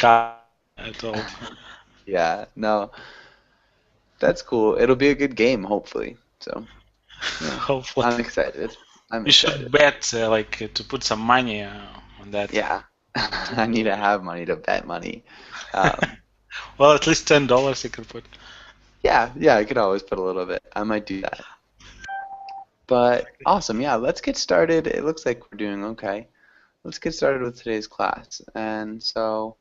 cut at all. Yeah, no, that's cool. It'll be a good game, hopefully. So, yeah, Hopefully. I'm excited. I'm You should excited. bet, to put some money on that. Yeah, I need to have money to bet money. Um, Well, at least $10 you could put. yeah, I could always put a little bit. I might do that. But awesome, yeah, let's get started. It looks like we're doing okay. Let's get started with today's class. And so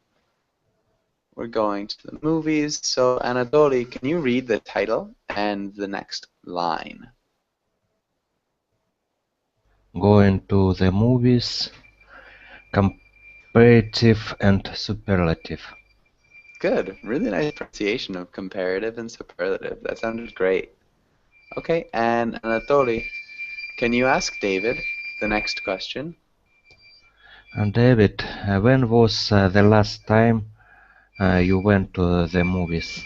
we're going to the movies. So Anatoly, can you read the title and the next line? Going to the movies, comparative and superlative. Good. Really nice pronunciation of comparative and superlative. That sounded great. Okay, and Anatoly, can you ask David the next question? And David, when was the last time you went to the movies?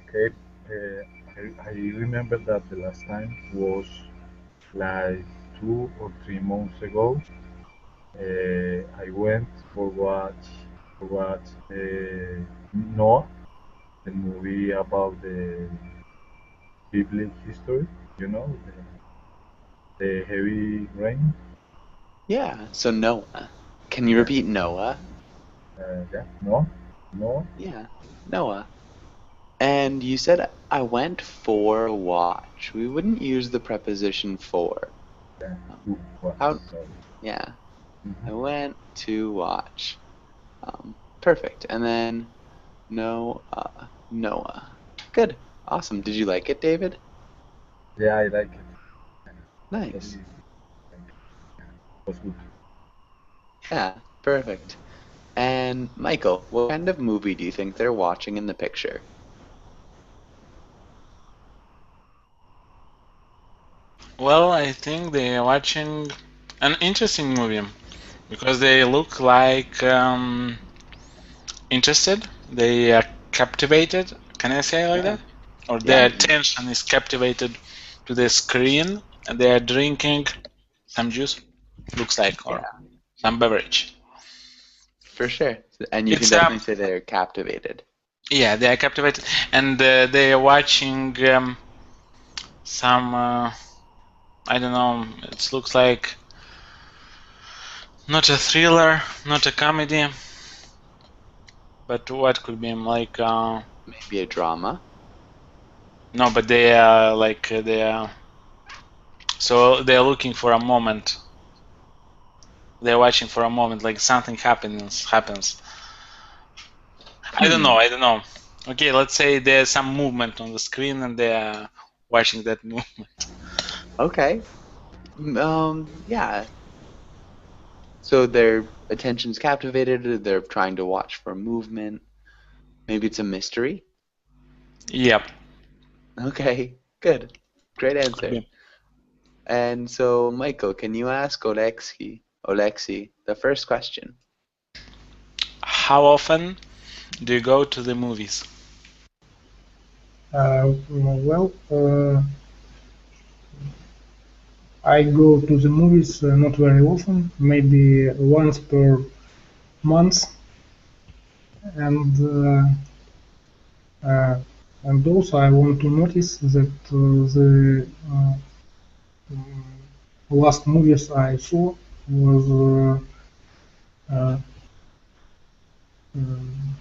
Okay, I remember that the last time was like 2 or 3 months ago. I went for watch Noah, the movie about the biblical history. You know, the heavy rain. Yeah, so Noah. Can you repeat Noah? Yeah, Noah, Noah. Yeah, Noah. And you said I went for a watch. We wouldn't use the preposition for. Yeah, to watch. How? Sorry. Yeah, I Mhm. went to watch. Perfect. And then Noah. Noah. Good. Awesome. Did you like it, David? Yeah, I like it. Nice. Actually, like, yeah, it was good. Yeah, perfect. And Michael, what kind of movie do you think they're watching in the picture? Well, I think they are watching an interesting movie because they look like interested. They are captivated. Can I say like Yeah. that? Or their Yeah, attention is captivated to the screen, and they are drinking some juice. Looks like, or yeah, some beverage. for sure. And you can It's definitely say they're captivated. yeah, they are captivated, and they are watching some. I don't know. It looks like not a thriller, not a comedy, but what could be like? Maybe a drama. No, but they are like they are. So they are looking for a moment. They're watching for a moment, like something happens. I don't know. I don't know. Okay, let's say there's some movement on the screen, and they are watching that movement. Okay. Yeah. So their attention's captivated, they're trying to watch for movement. Maybe it's a mystery. Yep. Okay, good. Great Could answer. be. And so, Michael, can you ask Oleksi, the first question? How often do you go to the movies? Well, I go to the movies not very often, maybe once per month, and uh, uh, and also I want to notice that the mm, last movies I saw was uh, um,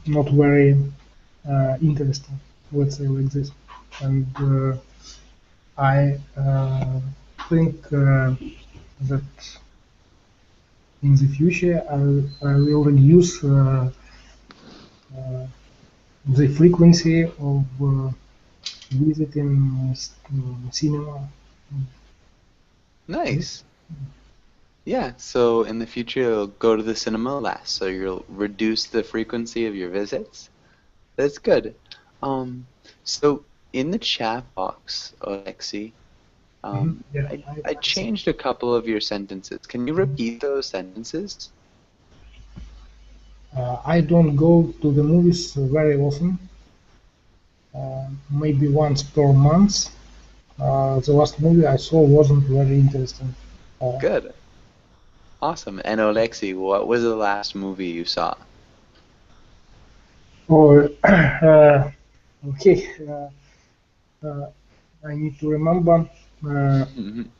not very interesting, let's say like this, and I think that in the future I will reduce the frequency of visiting cinema. Nice. Yeah, so in the future you'll go to the cinema less, so you'll reduce the frequency of your visits. That's good. Um, so in the chat box, Alexi, Yeah, I I see. changed a couple of your sentences. Can you repeat those sentences? I don't go to the movies very often, maybe once per month. The last movie I saw wasn't very interesting. Uh, Good. Awesome. And Alexei, what was the last movie you saw? Or okay, I need to remember. Mhm.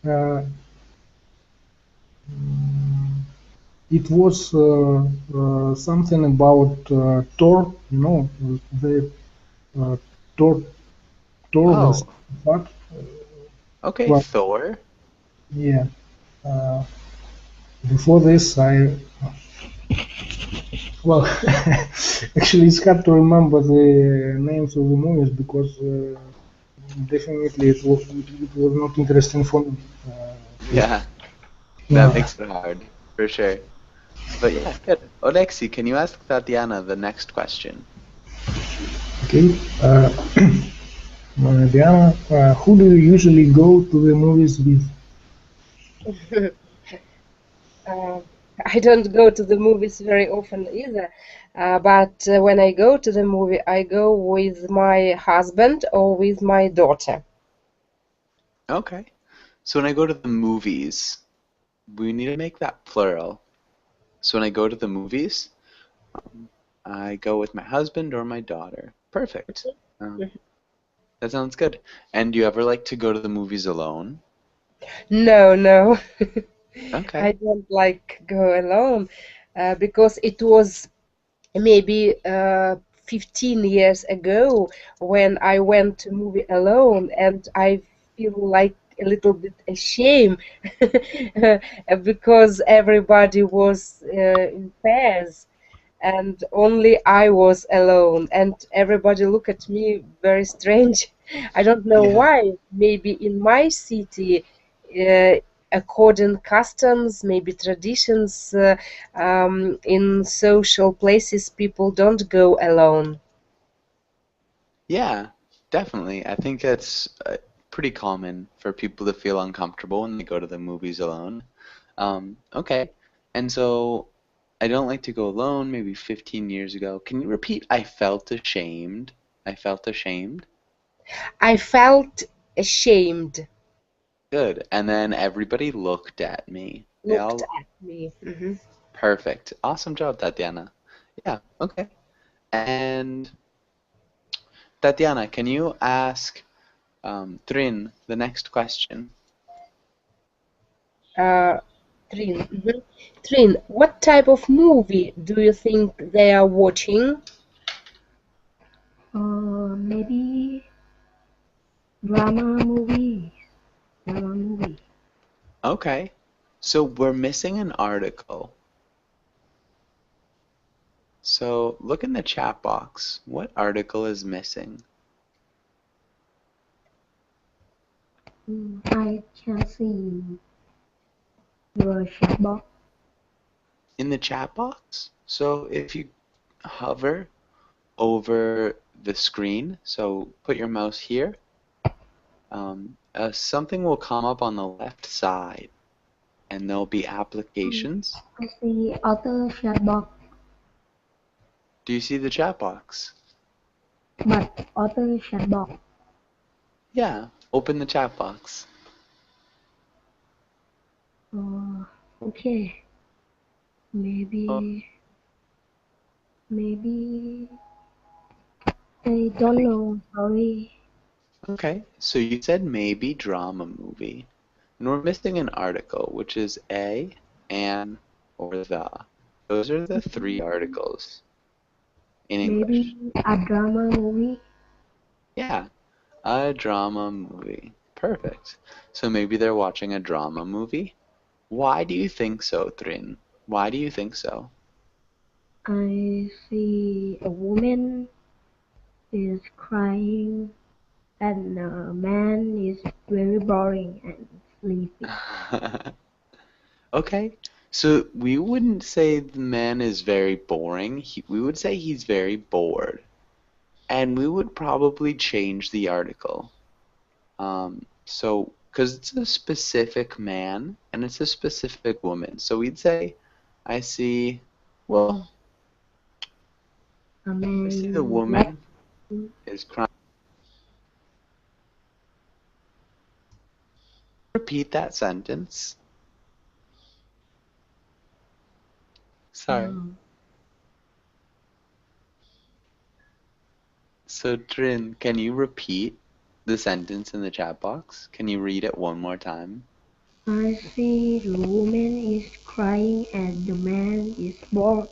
Uh, it was something about Thor, the uh, Thor, Thor the Oh, what? okay, Well, Thor. yeah. Uh, Before this, well, actually, it's hard to remember the names of the movies because definitely it was not interesting for me. Yeah, that Yeah. makes it hard, for sure. But yeah, good. Alexei, can you ask Tatiana the next question? Okay. Diana, who do you usually go to the movies with? Uh, I don't go to the movies very often either, but when I go to the movie, I go with my husband or with my daughter. Okay. So when I go to the movies, we need to make that plural. So when I go to the movies, I go with my husband or my daughter. Perfect. Um, that sounds good. And do you ever like to go to the movies alone? No, no, I Okay. don't like go alone because it was maybe 15 years ago when I went to movie alone, and I feel like a little bit ashamed because everybody was in pairs and only I was alone, and everybody looked at me very strange. I don't know Yeah. why. Maybe in my city, uh, according customs, maybe traditions, in social places, people don't go alone. Yeah, definitely. I think it's pretty common for people to feel uncomfortable when they go to the movies alone. Okay. And so I don't like to go alone, maybe 15 years ago. Can you repeat? I felt ashamed. I felt ashamed. I felt ashamed, Good. And then everybody looked at me. They looked all at me. Hmm. perfect. Awesome job, Tatiana. Yeah, okay. And Tatiana, can you ask Trin the next question? Uh, Trin, mhm. Trin, what type of movie do you think they are watching? Maybe drama movie. Drama movie. Okay. So we're missing an article. So look in the chat box. What article is missing? I can see your chat box. In the chat box? So if you hover over the screen, so put your mouse here, something will come up on the left side, and there'll be applications. I see other chat box, Do you see the chat box? but other chat box. Yeah, open the chat box. Okay. Oh, Maybe maybe I don't know. Sorry. okay. So you said maybe drama movie. And we're missing an article, which is a, an, or the. Those are the three articles in English. Maybe a drama movie. Yeah, a drama movie. Perfect. So maybe they're watching a drama movie? Why do you think so, Trin? Why do you think so? I see a woman is crying and a man is very boring and sleepy. Okay, so we wouldn't say the man is very boring. We would say he's very bored. And we would probably change the article. Because it's a specific man and it's a specific woman. So we'd say, I see, well, A I see the man like woman is crying. Repeat that sentence. Sorry. So, Trin, can you repeat the sentence in the chat box? Can you read it one more time? I see the woman is crying and the man is bored.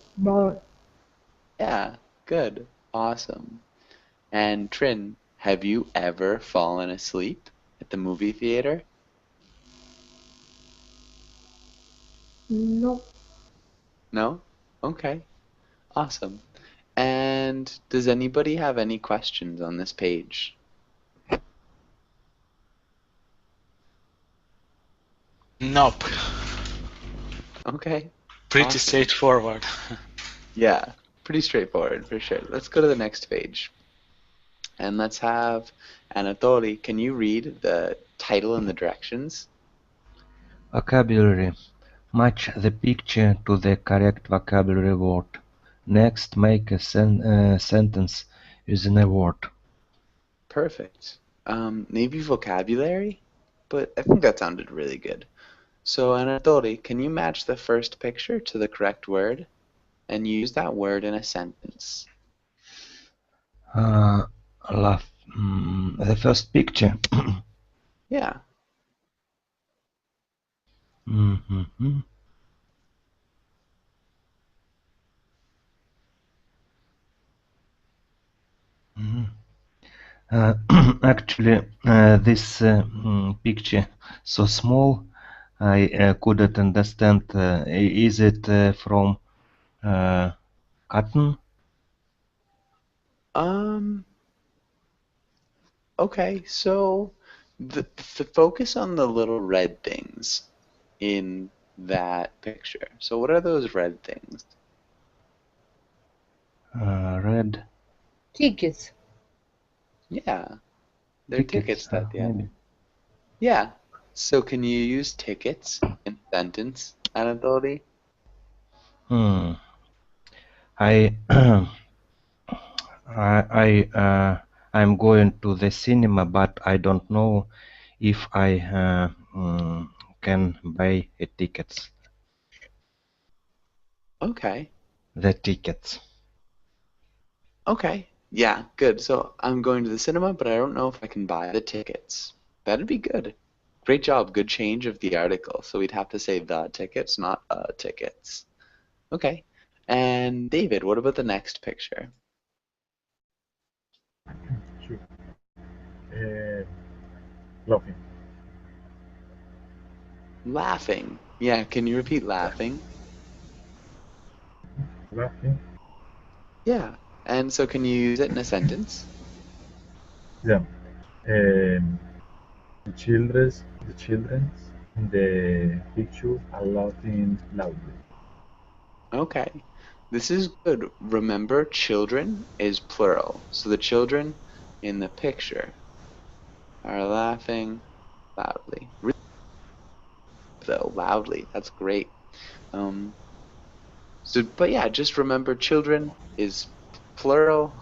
Yeah, good. Awesome. And Trin, have you ever fallen asleep at the movie theater? No, No? Okay. Awesome. And does anybody have any questions on this page? Nope. Okay. Pretty Awesome. straightforward. Yeah, pretty straightforward for sure. Let's go to the next page. And let's have Anatoly. Can you read the title and the directions? Vocabulary. Match the picture to the correct vocabulary word. Next, make a sentence using a word. Perfect. Maybe vocabulary? But I think that sounded really good. So Anatoly, can you match the first picture to the correct word and use that word in a sentence? The first picture. Yeah. Mhm. Mhm. Actually, this picture so small, I couldn't understand. Is it from cotton? Okay, so the focus on the little red things in that picture. So what are those red things? Red Tickets. Yeah, they're tickets at the end. maybe. Yeah. So can you use tickets in a sentence, Anatoly? Hmm. I I'm going to the cinema, but I don't know if I can buy tickets. Okay. The tickets. Okay. Yeah, good. So I'm going to the cinema, but I don't know if I can buy the tickets. That'd be good. Great job. Good change of the article. So we'd have to say the tickets, not tickets. Okay. And David, what about the next picture? Sure. Laughing. Laughing. Yeah, can you repeat laughing? Laughing. Yeah. And so can you use it in a sentence? Yeah. The children in the picture are laughing loudly. Okay. This is good. Remember, children is plural. So the children in the picture are laughing loudly. Really, though, loudly. That's great. But yeah, just remember children is plural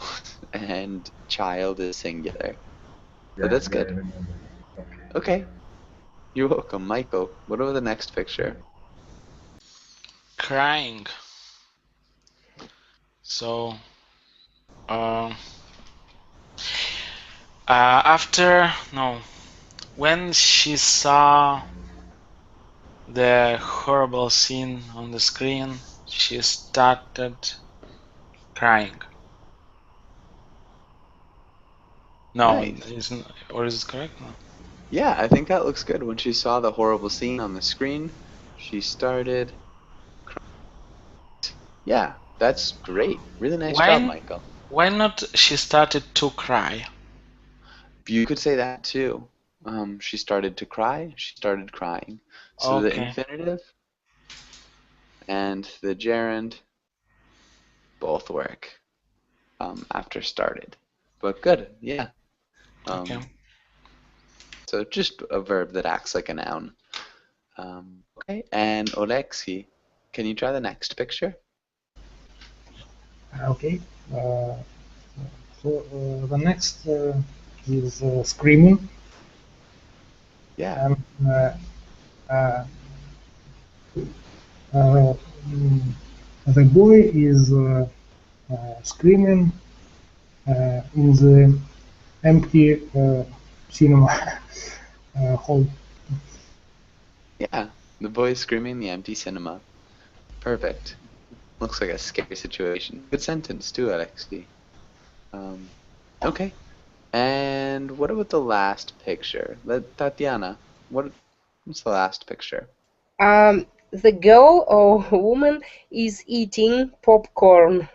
and child is singular. So Yeah, that's yeah, I good. remember. Okay. Okay. You're welcome. Michael, what about the next picture? Crying. So, when she saw the horrible scene on the screen, she started crying. No, Nice. isn't, or is it correct? No. Yeah, I think that looks good. When she saw the horrible scene on the screen, she started crying. Yeah, that's great. Really nice job, Michael. Why not she started to cry? You could say that too. She started to cry, she started crying. So the Okay. infinitive and the gerund both work after started. But good, yeah. Okay. So just a verb that acts like a noun. Okay, and Oleksiy, can you try the next picture? Okay. So the next is screaming. Yeah. And mm, The boy is screaming in the empty cinema hall. Yeah, the boy is screaming in the empty cinema. Perfect. Looks like a scary situation. Good sentence too, Alexi. Okay. And what about the last picture? Tatiana, what's the last picture? The girl or woman is eating popcorn.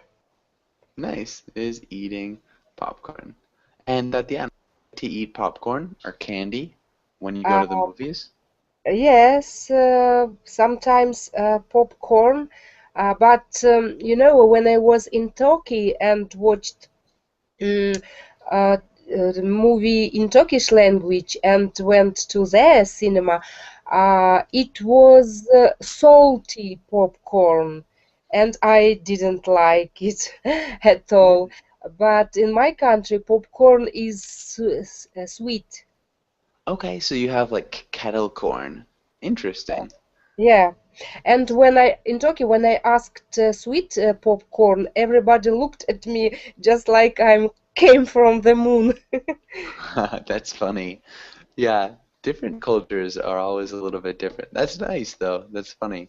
Nice. Is eating popcorn. And Tatiana, to eat popcorn or candy when you go to the Uh, movies? yes, sometimes popcorn. But when I was in Turkey and watched um, the movie in Turkish language and went to their cinema, it was salty popcorn, and I didn't like it at all. But in my country, popcorn is sweet. Okay, so you have like kettle corn. Interesting. Yeah. And in Turkey, when I asked sweet popcorn, everybody looked at me just like I came from the moon. That's funny. Yeah, different cultures are always a little bit different. That's nice though. That's funny.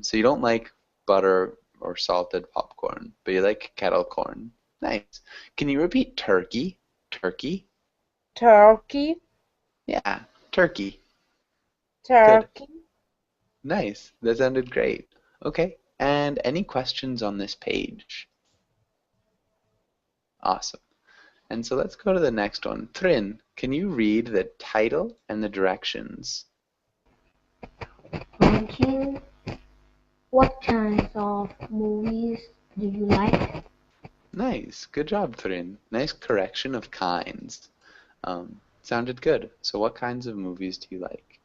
So you don't like butter or salted popcorn, but you like kettle corn. Nice. Can you repeat turkey? Turkey? Turkey, Yeah, turkey. Good. turkey. Nice. That sounded great. Okay. And any questions on this page? Awesome. And so let's go to the next one. Trin, can you read the title and the directions? Ranking. What kinds of movies do you like? Nice. Good job, Trin. Nice correction of kinds. Sounded good. So what kinds of movies do you like?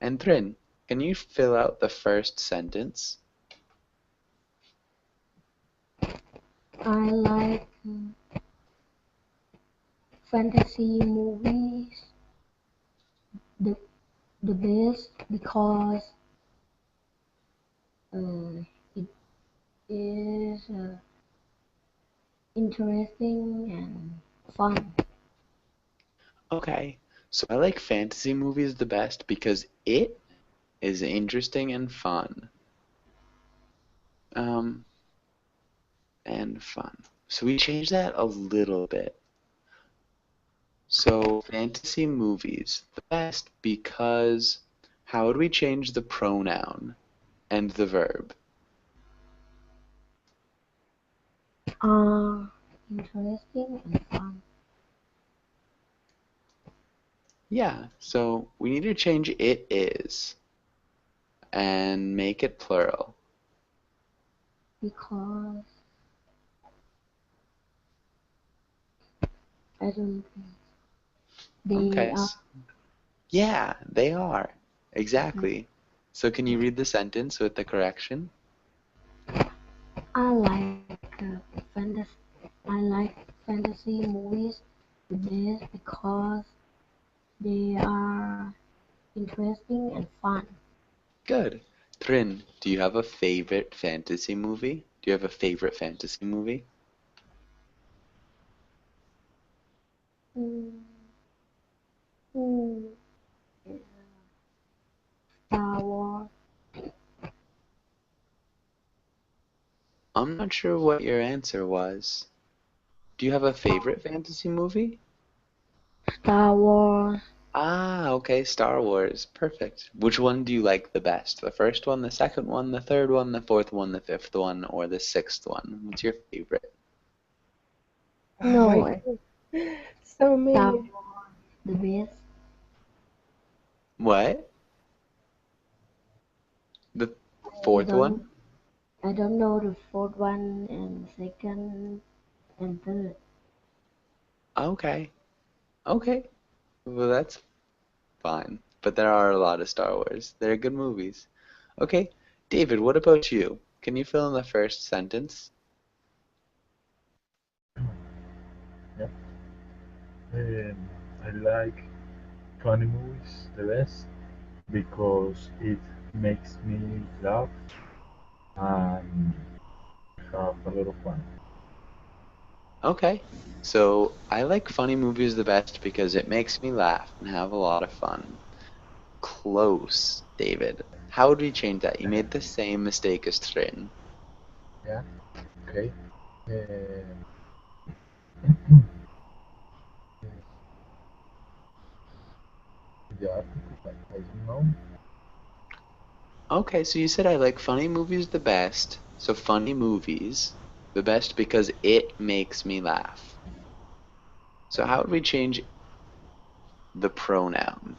And Trin, can you fill out the first sentence? I like fantasy movies the the best because it is interesting and fun. Okay. So I like fantasy movies the best because it is interesting and fun. Um, and fun. So we changed that a little bit. So fantasy movies, the best because how would we change the pronoun and the verb? Interesting and fun. Yeah, so we need to change it is and make it plural. Because I don't think they Okay. are. Yeah, they are. Exactly. So can you read the sentence with the correction? I like fantasy. I like fantasy movies the best because they are interesting and fun. Good. Trin, do you have a favorite fantasy movie? Do you have a favorite fantasy movie? Mm, mm, Star Wars. I'm not sure what your answer was. Do you have a favorite fantasy movie? Star Wars. Ah, okay, Star Wars. Perfect. Which one do you like the best? The first one, the second one, the third one, the fourth one, the fifth one, or the sixth one? What's your favorite? Oh my No, God, so Star many. Wars the best. What? The I fourth don't. one? I don't know the fourth one and second and third. Okay. Okay. Well, that's fine. But there are a lot of Star Wars. They're good movies. Okay. David, what about you? Can you fill in the first sentence? Yep. I like funny movies the best because it makes me laugh and have a lot of fun. Okay. So I like funny movies the best because it makes me laugh and have a lot of fun. Close, David. How would we change that? You made the same mistake as Trin. Yeah. Okay. Uh, the article, I don't know. Okay, so you said I like funny movies the best. So funny movies the best because it makes me laugh. So how would we change the pronoun?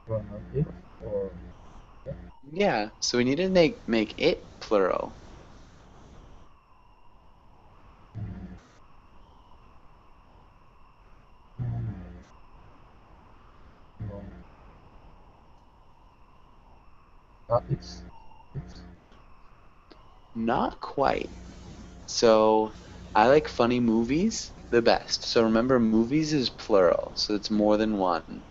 Pronoun it or Yeah, so we need to make it plural. no. It's Not quite. So I like funny movies the best. So remember, movies is plural, so it's more than one.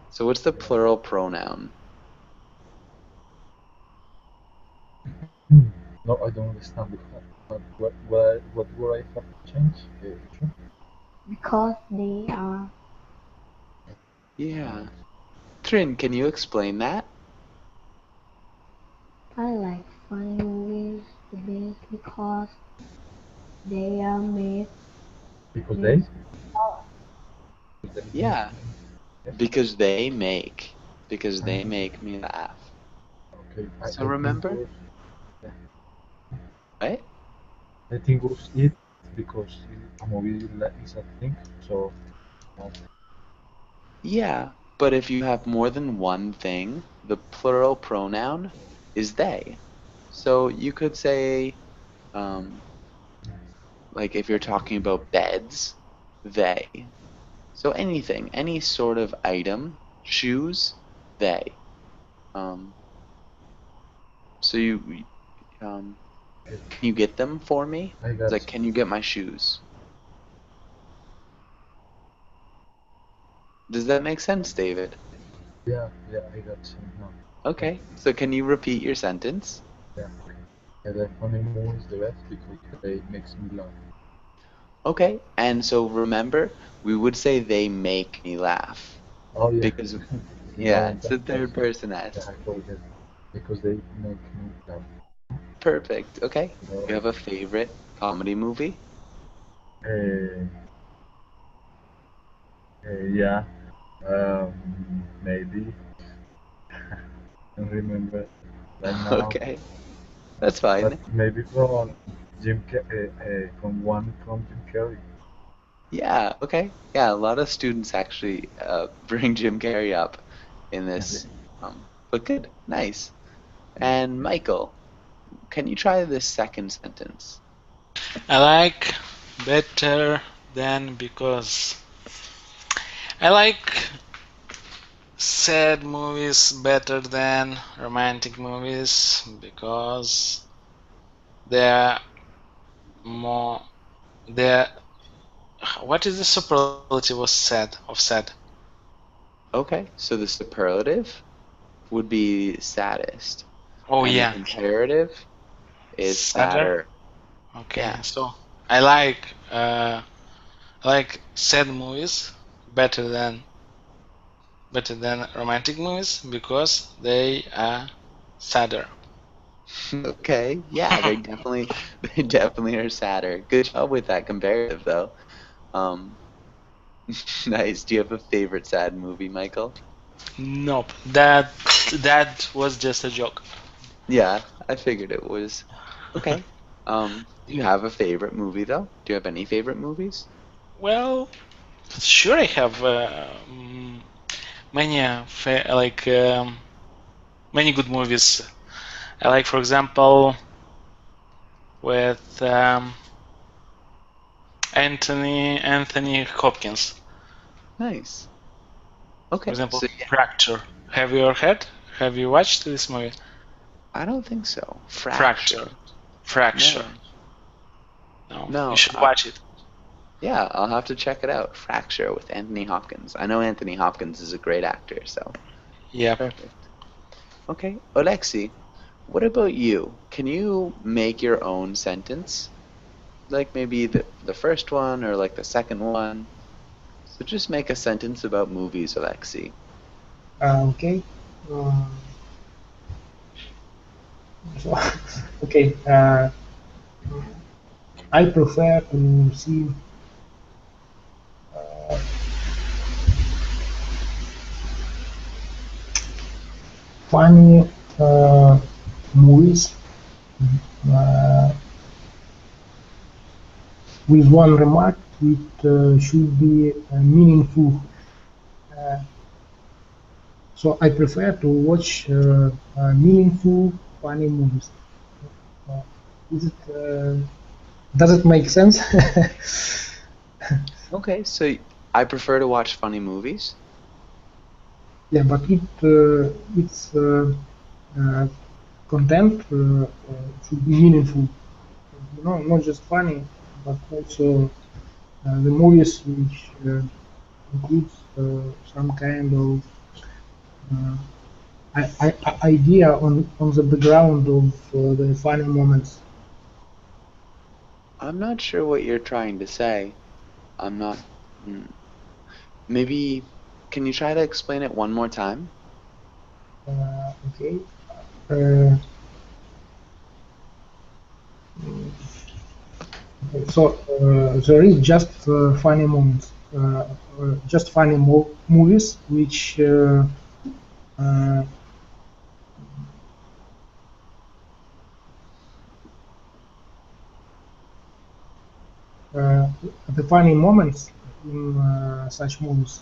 So what's the plural pronoun? no. I don't understand it. But what would I have to change? Sure. because they are. Yeah. Trin, can you explain that? I like funny movies the best because they are made Because with. Yeah, Yes. because they make me laugh. Okay. So I think remember, was right? I think was it because a movie is a thing. So no. Yeah, but if you have more than one thing, the plural pronoun is they. So you could say, um, like if you're talking about beds, they. So anything, any sort of item, shoes, they. Um, so can you get them for me? I It's got like, you. can you get my shoes? Does that make sense, David? Yeah, I got you. No. Okay, so can you repeat your sentence? Yeah. I like funny movies the best because they makes me laugh. Okay, and so remember, we would say they make me laugh Oh yeah. because, yeah, No, it's the third person yeah, S. I forget because they make me laugh. Perfect. Okay, you So, have a favorite comedy movie? uh, yeah, maybe I don't remember right now, Okay, that's but fine. maybe from from one from Jim Carrey. Yeah, okay. Yeah, a lot of students actually bring Jim Carrey up in Yeah. this. But good, nice. And Michael, can you try this second sentence? I like better than because I like sad movies better than romantic movies because they're more they're what is the superlative of sad? Okay, so the superlative would be saddest, Oh and the yeah, comparative is sadder. sadder. Okay, Yeah. so I like sad movies better than romantic movies because they are sadder. Okay. Yeah, they definitely are sadder. Good job with that comparative though. Um, nice. Do you have a favorite sad movie, Michael? Nope, that was just a joke. Yeah, I figured it was. Okay. Do you have a favorite movie though? Do you have any favorite movies? Well, sure, I have many many good movies. I like, for example, with Anthony Hopkins. Nice. For Okay. example, So yeah, Fracture. Have you ever heard? Have you watched this movie? I don't think so. Fracture. Fracture. Fracture. No. No, you No. should watch it. Yeah, I'll have to check it out. Fracture with Anthony Hopkins. I know Anthony Hopkins is a great actor, so Yep. perfect. Okay, Alexi, what about you? Can you make your own sentence? Like maybe the first one or like the second one? So just make a sentence about movies, Alexi. Okay. So, okay. I prefer to see funny movies uh, with one remark. It should be meaningful. Uh, so I prefer to watch meaningful, funny movies. Uh, is it, does it make sense? Okay, so I prefer to watch funny movies. Yeah, but its content should be meaningful. You know, not just funny, but also the movies which includes some kind of idea on the background of the funny moments. I'm not sure what you're trying to say. I'm not. mm, Maybe, can you try to explain it one more time? Okay. Uh, so there is just funny moments, just funny movies which uh, the funny moments in such movies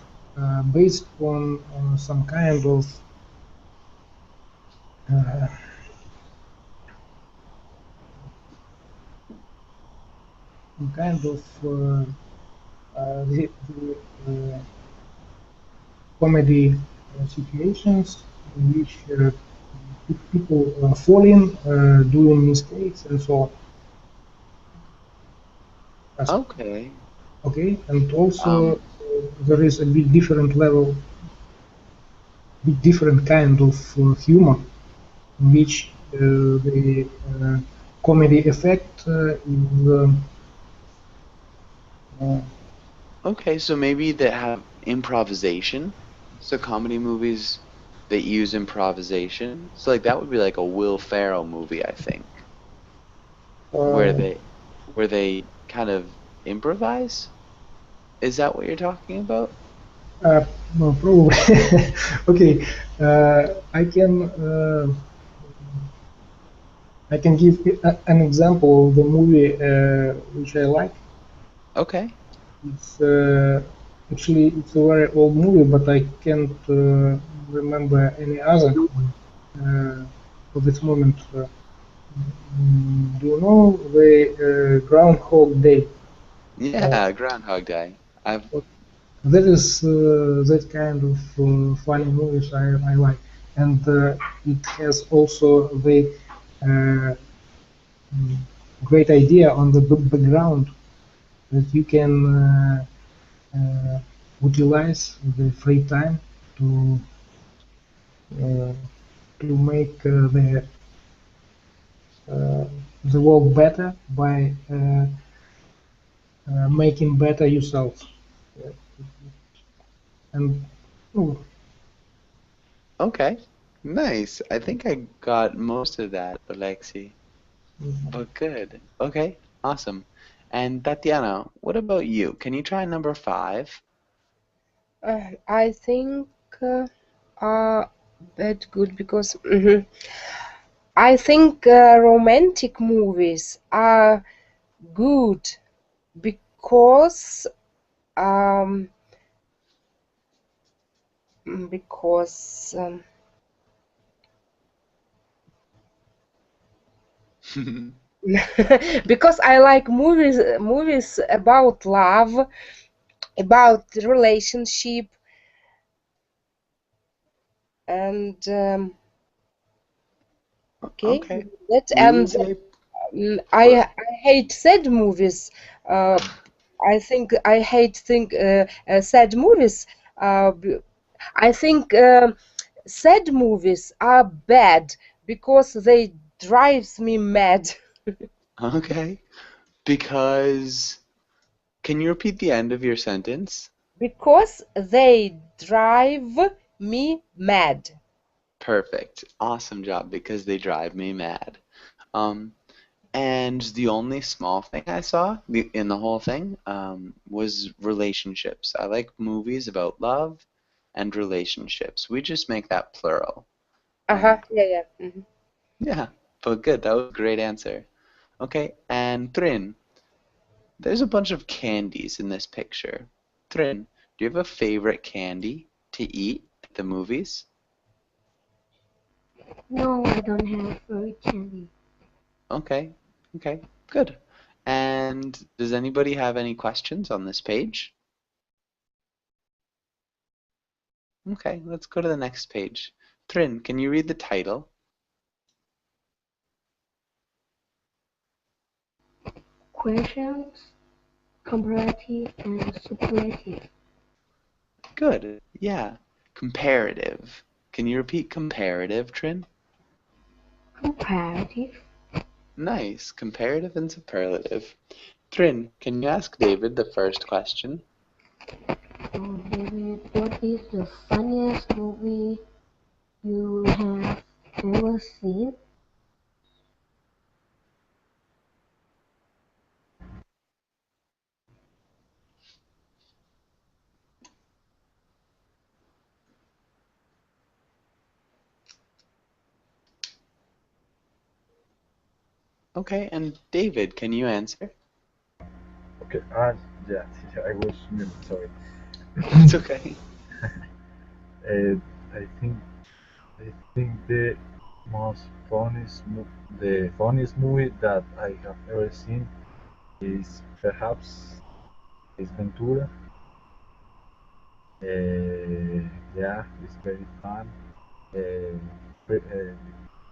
based on some uh, kind of the comedy situations in which people fall in, doing mistakes and so on. Okay. Okay, and also Um, there is a bit different level, bit different kind of humor in which the comedy effect is uh, okay, so maybe they have improvisation. So comedy movies that use improvisation. So like that would be like a Will Ferrell movie, I think, where uh, they kind of improvise. Is that what you're talking about? no, probably. Okay, I can give an example of the movie which I like. Okay. It's actually it's a very old movie, but I can't remember any other for this moment. Do you know the Groundhog Day? Yeah, Groundhog Day. I've That is that kind of funny movies I like, and it has also the uh, mm, great idea on the background that you can uh, utilize the free time to uh, make uh, the world better by making better yourself. And oh, okay. Nice. I think I got most of that, Alexi. But good. Okay, awesome. And Tatiana, what about you? Can you try number 5? I think that good because I think romantic movies are good because um, because because I like movies about love, about relationship, and okay, Okay. that We will and say I hate sad movies. Uh, I think I hate sad movies. Uh, b- I think sad movies are bad because they drives me mad. Okay. Because, can you repeat the end of your sentence? Because they drive me mad. Perfect. Awesome job. Because they drive me mad. And the only small thing I saw in the whole thing was relationships. I like movies about love and relationships. We just make that plural. Uh-huh. Yeah. Yeah, but good. That was a great answer. Okay, and Trin, there's a bunch of candies in this picture. Trin, do you have a favorite candy to eat at the movies? No, I don't have very candy. Okay, good. And does anybody have any questions on this page? Okay, let's go to the next page. Trin, can you read the title? Questions, comparative and superlative. Good, yeah. Comparative. Can you repeat comparative, Trin? Comparative. Nice, comparative and superlative. Trin, can you ask David the first question? Oh, David, what is the funniest movie you have ever seen? Okay, and David, can you answer? Okay. Yeah. I was sorry. It's okay. Uh, I think the the funniest movie that I have ever seen is perhaps Ace Ventura. Yeah, it's very fun. Uh,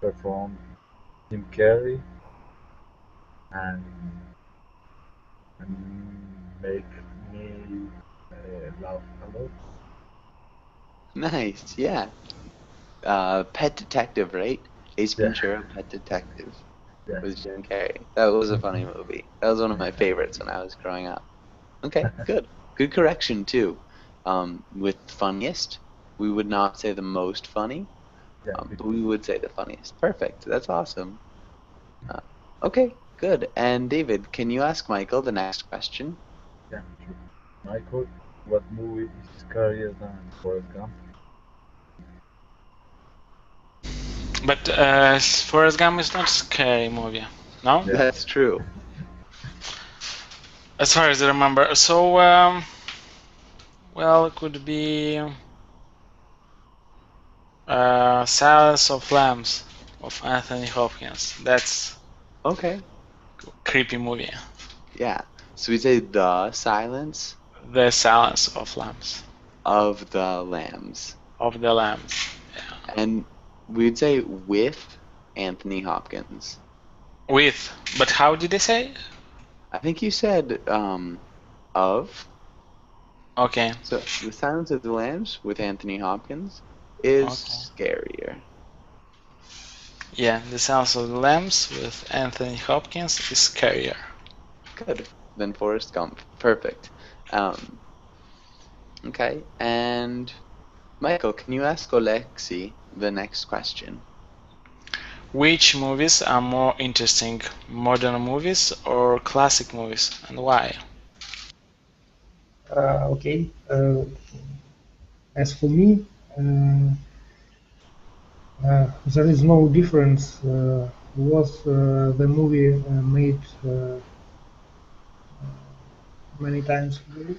performed Jim Carrey and make me laugh a lot. Nice, yeah. Pet Detective, right? Ace Yeah, Ventura, Pet Detective yeah. with Jim Carrey. That was a funny movie. That was one of my favorites when I was growing up. Okay, good. Good correction too. With funniest, we would not say the most funny, Yeah, but we would say the funniest. Perfect. That's awesome. Uh, okay, good. And David, can you ask Michael the next question? yeah, sure. Michael, what movie is scarier than Forrest Gump? But Forrest Gump is not a scary movie, no? Yeah. That's true. As far as I remember. So, well, it could be Silence of Lambs of Anthony Hopkins. That's Okay. a creepy movie. Yeah. So we say the silence The Silence of Lambs. of the lambs. Of the Lambs. Yeah. And we'd say with Anthony Hopkins. With. But how did they say? I think you said of. Okay. So the Silence of the Lambs with Anthony Hopkins is scarier. Yeah, The Silence of the Lambs with Anthony Hopkins is scarier. Good. Than Forrest Gump. Perfect. Okay. And Michael, can you ask Oleksi the next question? Which movies are more interesting, modern movies or classic movies, and why? Okay. As for me, there is no difference. Was the movie made many times ago,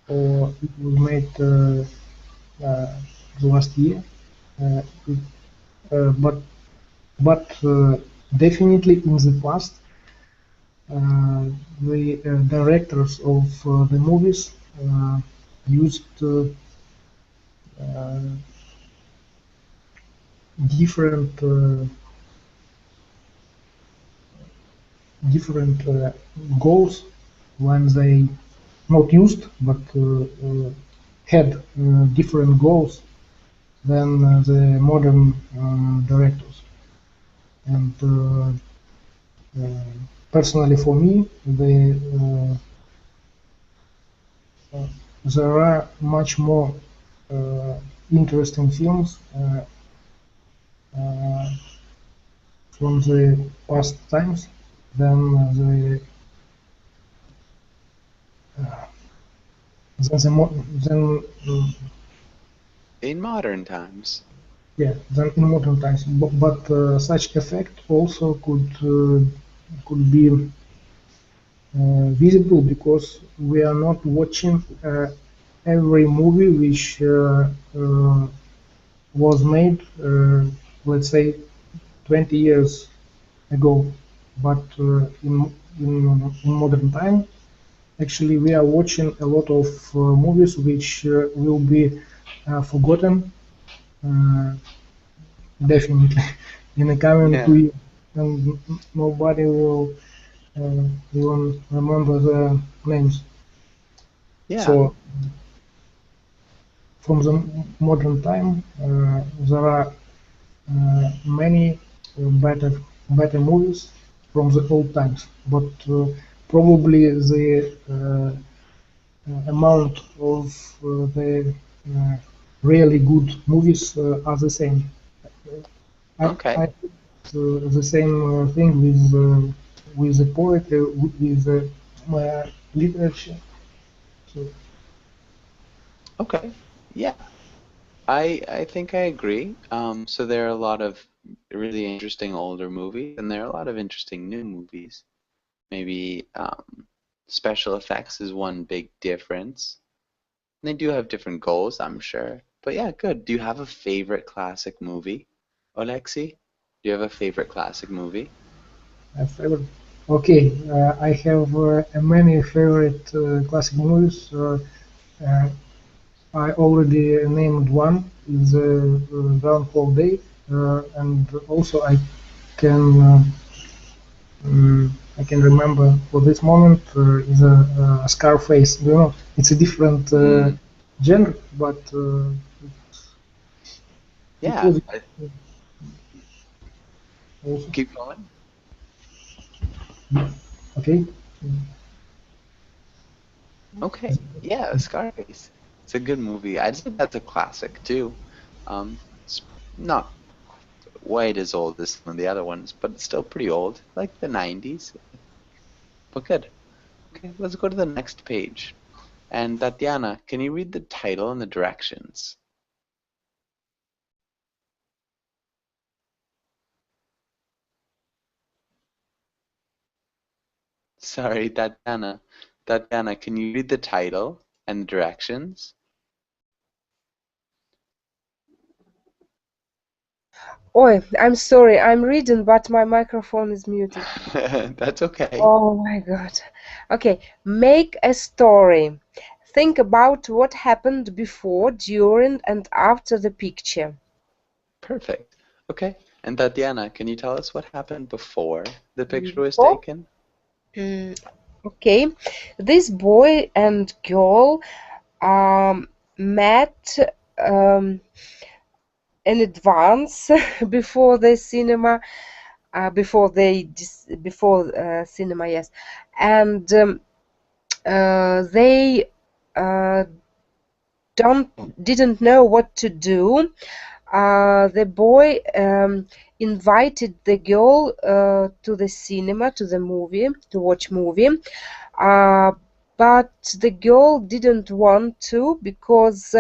or it was made the last year? Uh, but definitely in the past, the directors of the movies used uh, different goals when they not used but had different goals than the modern directors. and personally for me, there are much more interesting films from the past times than than In modern times. yeah, than in modern times. But such effect also could be visible because we are not watching every movie which was made, let's say, 20 years ago. But in modern time, actually, we are watching a lot of movies which will be forgotten definitely in the coming Yeah. 2 years, and nobody will even remember the names. Yeah. So from the modern time, there are many better movies from the old times, but probably the amount of the really good movies are the same. Okay. I the same thing with the poetry, with literature. So, Okay. Yeah. I think I agree. So there are a lot of really interesting older movies, and there are a lot of interesting new movies. Maybe special effects is one big difference. And they do have different goals, I'm sure. But yeah, good. Do you have a favorite classic movie, Alexi? Do you have a favorite classic movie? my favorite. Okay, I have many favorite classic movies. Uh, I already named one, is Groundhog Day, and also can uh, I can remember for this moment is a Scarface. You know, it's a different Mm, genre, but it yeah, was also keep going. okay. Okay, yeah, Scarface. It's a good movie. I'd say that's a classic too. It's not quite as old as some of the other ones, but it's still pretty old, like the 90s. But good. Okay, let's go to the next page. And Tatiana, can you read the title and the directions? Sorry, Tatiana. Tatiana, can you read the title and the directions? Oh, I'm sorry, I'm reading, but my microphone is muted. That's okay. Oh my God. Okay, make a story. Think about what happened before, during, and after the picture. Perfect. Okay. And Tatiana, can you tell us what happened before the picture was Before? taken? Okay, this boy and girl met um, in advance before the cinema, before cinema, yes, and they uh, didn't know what to do. The boy invited the girl to the cinema, to the movie, to watch movie. Uh, but the girl didn't want to because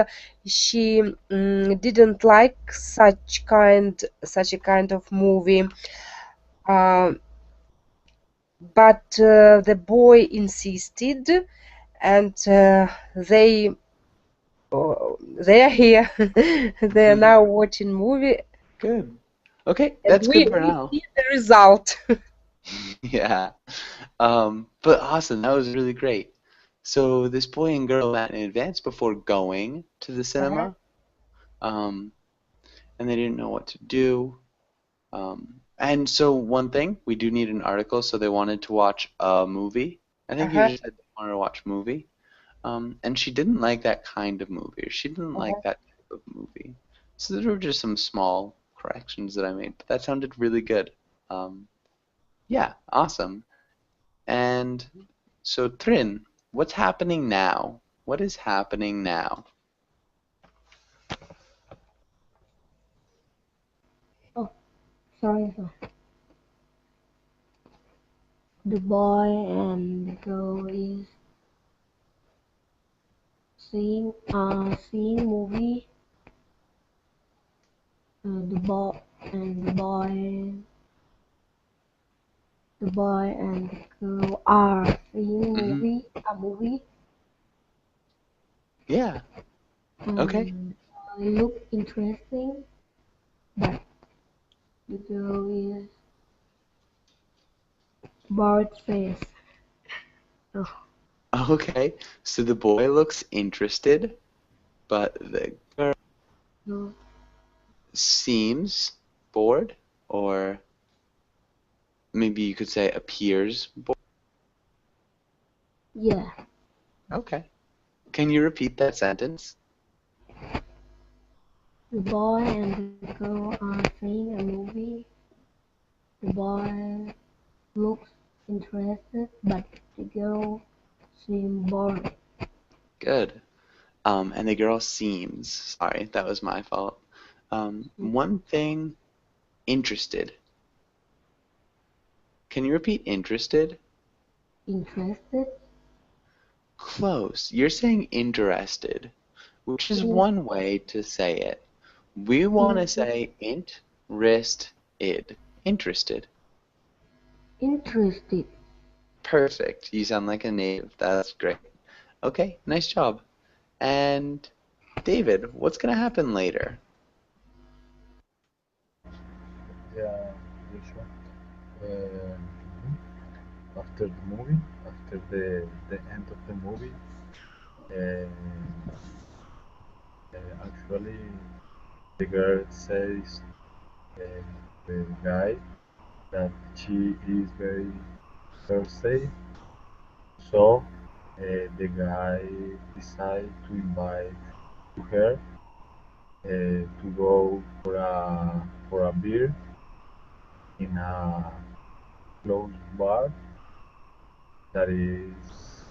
she didn't like such a kind of movie. Uh, but the boy insisted, and they are here. They are now watching movie, Good. Okay, and that's good we for we now. see the result. Yeah. But awesome, that was really great. So this boy and girl met in advance before going to the Uh-huh. cinema. And they didn't know what to do. And so one thing, we do need an article, so they wanted to watch a movie. I think you Uh-huh. just said they wanted to watch a movie. And she didn't like that kind of movie, or she didn't like Uh-huh. that type of movie. So there were just some small corrections that I made, but that sounded really good. Yeah, awesome. And so, Trin, what's happening now? What is happening now? Sorry. The boy and the girl is seeing movie. The boy and the boy and the girl are seeing a movie, Yeah. Okay. and it look interesting, but the girl is bored face. Oh, Okay. So the boy looks interested, but the girl no. seems bored, or maybe you could say appears bored. Yeah. Okay. Can you repeat that sentence? The boy and the girl are seeing a movie. The boy looks interested, but the girl seems bored. Good. And the girl seems, sorry, that was my fault. One thing, interested. Can you repeat interested? Interested? Close. You're saying interested, which is In, one way to say it. We want to in, say id. Interested. interested. Perfect. You sound like a native. That's great. Okay, nice job. And David, what's going to happen later? Yeah, Joshua. Um, After the movie, after the end of the movie, actually the girl says uh, the guy that she is very thirsty, so the guy decides to invite to her to go for a beer in a close bar that is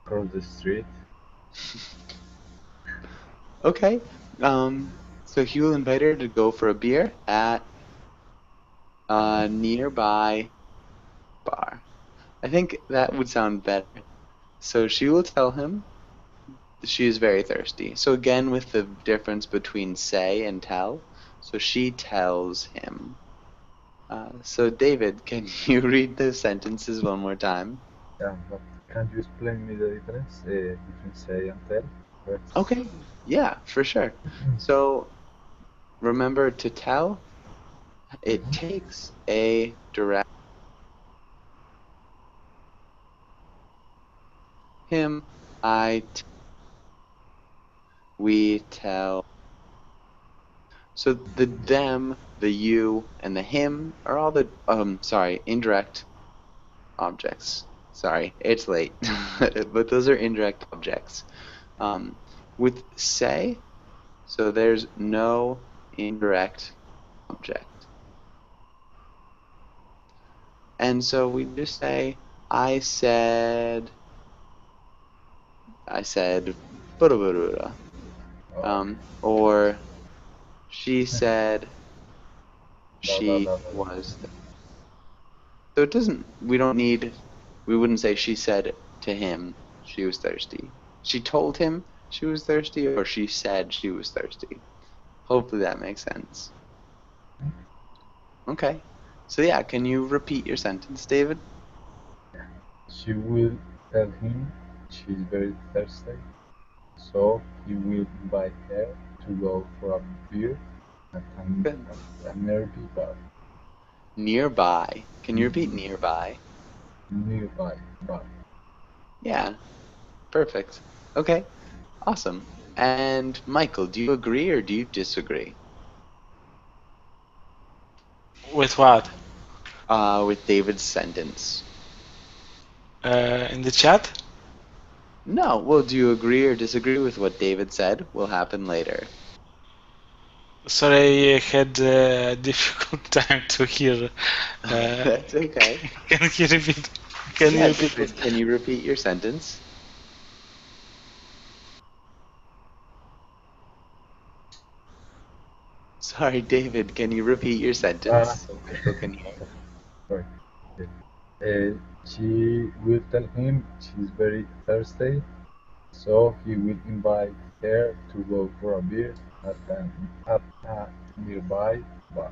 across the street. Okay. So he will invite her to go for a beer at a nearby bar. I think that would sound better. So she will tell him she is very thirsty. So again, with the difference between say and tell. So she tells him. So David, can you read those sentences one more time? Yeah, but can you explain me the difference between say and tell? Correct. Okay. Yeah, for sure. So remember, to tell, it takes a direct him, we tell. So the them, the you, and the him are all the indirect objects. Sorry, it's late, but those are indirect objects. With say, so there's no indirect object. And so we just say, I said, blah, or she said Blah, blah, she blah, blah, blah. was. So it doesn't, we wouldn't say she said to him she was thirsty. She told him she was thirsty, or she said she was thirsty. Hopefully that makes sense. Okay. So yeah, can you repeat your sentence, David? She will tell him she's very thirsty, so he will invite her to go for a beer at Good. a nearby bar. Nearby. Can you repeat nearby? Nearby bar. Yeah. Perfect. Okay. Awesome. And Michael, do you agree or do you disagree? With what? With David's sentence. In the chat? No. Well, do you agree or disagree with what David said will happen later? Sorry, I had a difficult time to hear. That's okay. Can you repeat? Can you Yeah, repeat David, it? can you repeat your sentence? Sorry, David, can you repeat your sentence? Okay. Michael can hear. Sorry. She will tell him she's very thirsty, so he will invite her to go for a beer at a nearby bar.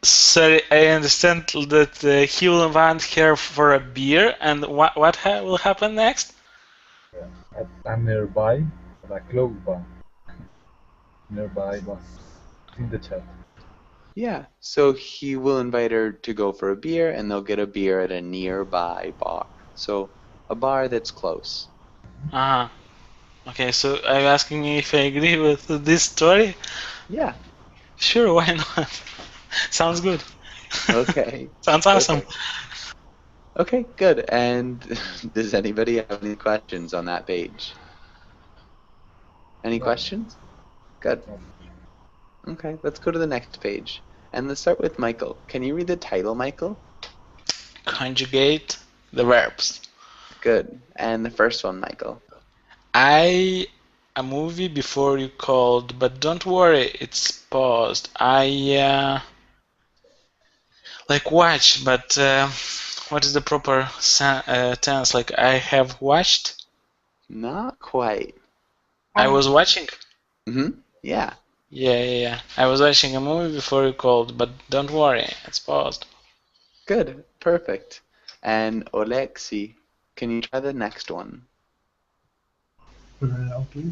Sorry, I understand that he will invite her for a beer, and what will happen next? At a nearby, at a close bar. Nearby bar. In the chat. Yeah, so he will invite her to go for a beer, and they'll get a beer at a nearby bar. So a bar that's close. Uh-huh. Okay, so are you asking me if I agree with this story? Yeah. Sure, why not? Sounds good. Okay. Sounds awesome. Perfect. Okay, good. And does anybody have any questions on that page? Any No. questions? Good. Okay, let's go to the next page. And let's start with Michael. Can you read the title, Michael? Conjugate the verbs. Good. And the first one, Michael. A movie before you called, but don't worry, it's paused. I like watch, but what is the proper tense? Like I have watched. Not quite. I was watching. Yeah. Yeah. I was watching a movie before you called, but don't worry, it's paused. Good. Perfect. And Oleksi, can you try the next one? Okay.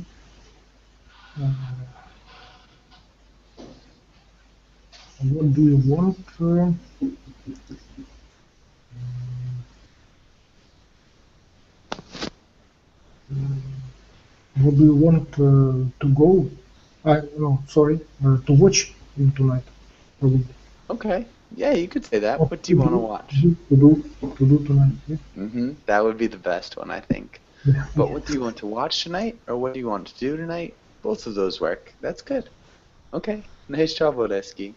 What do you want? What do you want to go? No, sorry, to watch tonight, probably. Okay. Yeah, you could say that. Oh, What do you want to watch? To do tonight. Yeah. That would be the best one, I think. Yeah. But what do you want to watch tonight, or what do you want to do tonight? Both of those work. That's good. Okay. Nice job, Oleski.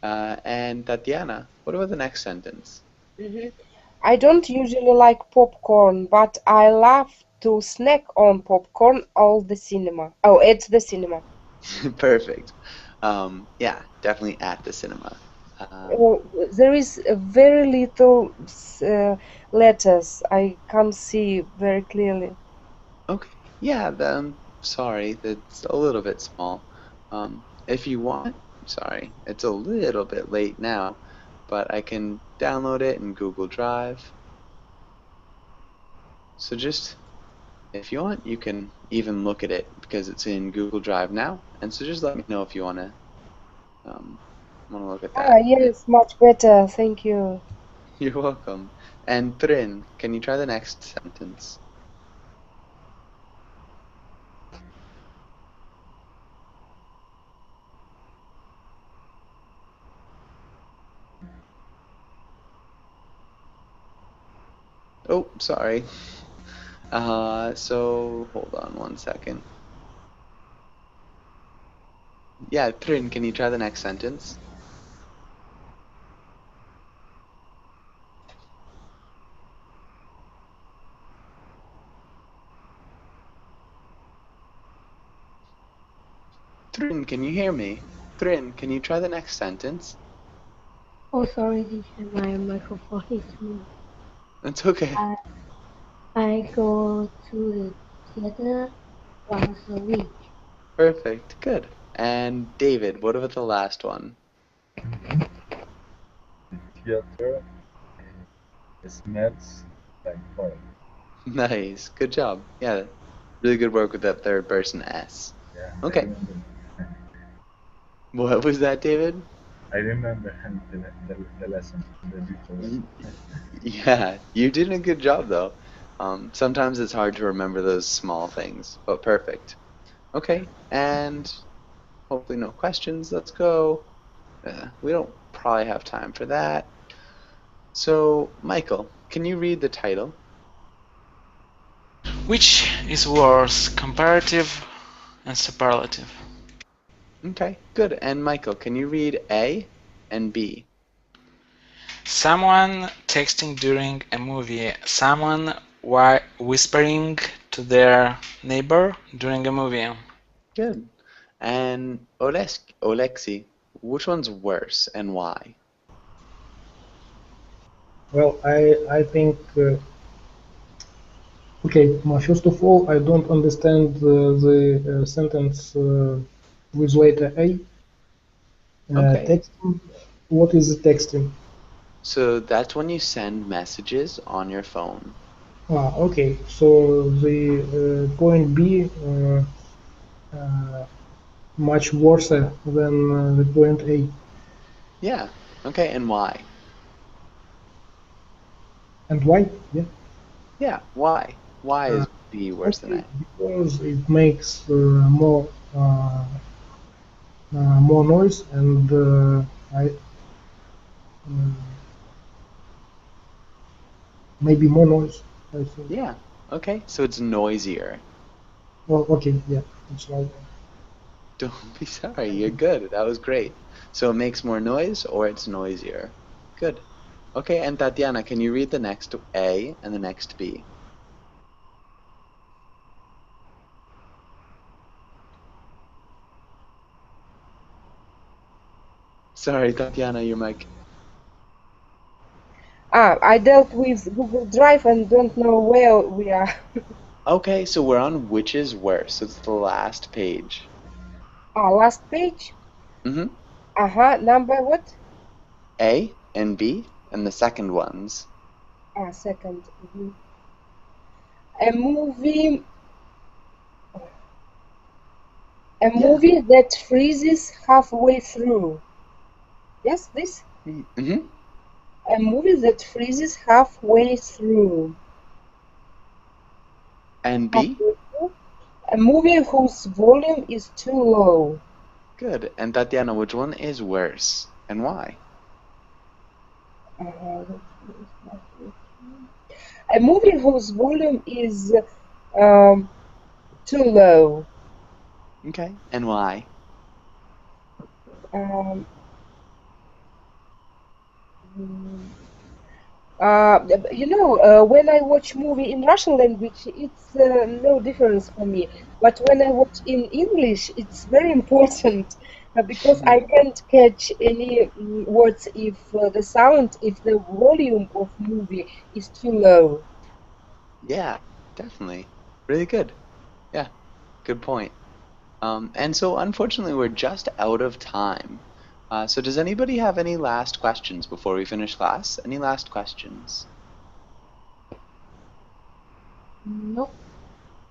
And Tatiana, what about the next sentence? I don't usually like popcorn, but I love to snack on popcorn at the cinema. Perfect. Yeah, definitely at the cinema. There is very little letters. I can't see very clearly. Okay. Yeah, sorry, that's a little bit small. If you want, sorry, it's a little bit late now, but I can download it in Google Drive. So just, if you want, you can even look at it because it's in Google Drive now. And so just let me know if you want to look at that. Yes, much better. Thank you. You're welcome. And Trin, can you try the next sentence? Oh, sorry. So hold on one second. Yeah, Trin, can you try the next sentence? Trin, can you hear me? Trin, can you try the next sentence? Oh, sorry, teacher, my microphone is moving. That's okay. I go to the theater once a week. Perfect, good. And David, what about the last one? The theater smells like fire. Nice, good job. Yeah, really good work with that third person S. Yeah. Okay. What was that, David? I remember the lesson, the details. Yeah, you did a good job though. Sometimes it's hard to remember those small things, but perfect. Okay, and hopefully no questions. Let's go. We don't probably have time for that. So, Michael, can you read the title? Which is worse, comparative and superlative? Okay, good. And Michael, can you read A and B? Someone texting during a movie. Someone whispering to their neighbor during a movie. Good. And Oleksi, which one's worse and why? Well, I think okay. First of all, I don't understand the sentence with letter A. Okay. Texting. What is the texting? So that's when you send messages on your phone. Okay. So the point B much worse than the point A. Yeah. Okay, and why? And why? Yeah. Yeah, why? Why Uh, is B worse than okay, A? because it makes more noise and I maybe more noise. I think. Yeah. Okay, so it's noisier. Well, okay, yeah, it's like Don't be sorry, you're good. That was great. So it makes more noise or it's noisier. Good. Okay, and Tatiana, can you read the next A and the next B? Sorry, Tatiana, your mic. I dealt with Google Drive and don't know where we are. Okay, so we're on which is worse. So it's the last page. Last page. Mm-hmm. Number what? A and B and the second ones. Second. A movie. A Yeah. movie that freezes halfway through. Yes, this? Mm-hmm. A movie that freezes halfway through. And B? Halfway through. A movie whose volume is too low. Good. And Tatiana, which one is worse and why? A movie whose volume is um, too low. Okay. And why? Um, when I watch movie in Russian language, it's no difference for me. But when I watch in English, it's very important because I can't catch any words if if the volume of movie is too low. Yeah, definitely. Really good. Yeah, good point. And so unfortunately, we're just out of time. So does anybody have any last questions before we finish class? Any last questions? Nope.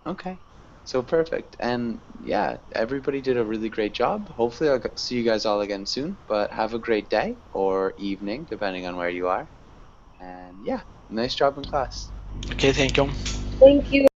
Okay. So perfect. And yeah, everybody did a really great job. Hopefully I'll see you guys all again soon, but have a great day or evening, depending on where you are. And yeah, nice job in class. Okay, thank you. Thank you.